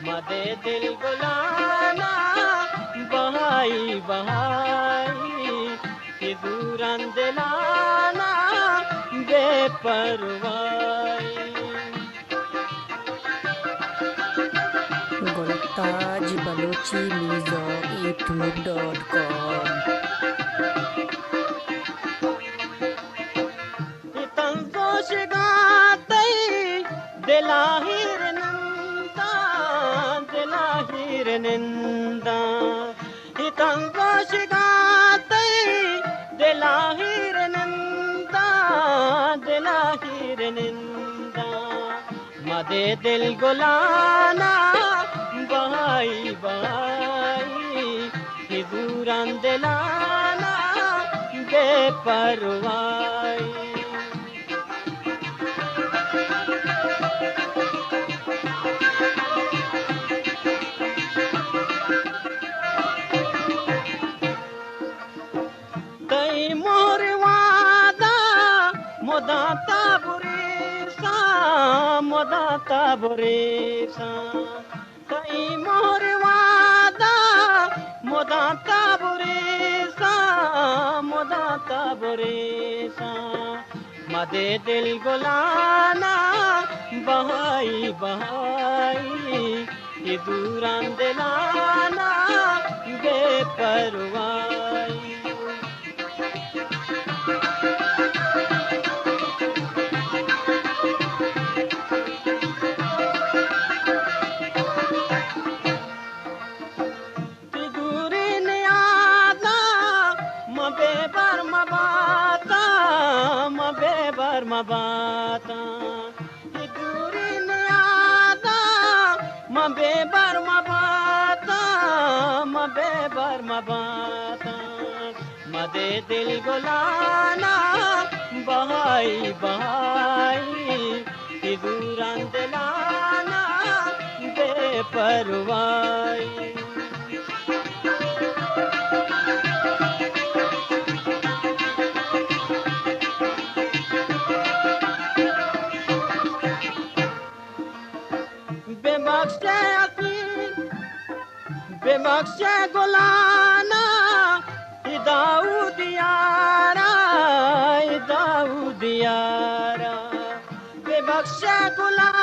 मदे दिल गुलाना बहाई बहाई कि दूरन दिलाना बेपरवाही गोलताज बलोची म्यूजिक youtube.com तंजोश गाते दिलाहिर निंदा तंजोश गाते दिलाहिर निंदा मदे दिल गुलाना बहाई बहाई कि दूरन दिलाना बेपरवाही तई मोर वादा मोदाता बुरेसा तई मोर वादा मोदाता बुरेसा मदे दिल गुलाना बहाई बहाई कि दूरन दिलाना बेपरवाही मबाता दूरी नियादा बेबर मबाता मदे दिल गुलाना बहाई बहाई कि दूरन दिलाना बेपरवाही बेबख्शे गुलाना दाऊद यारा बेबख्शे गुलाना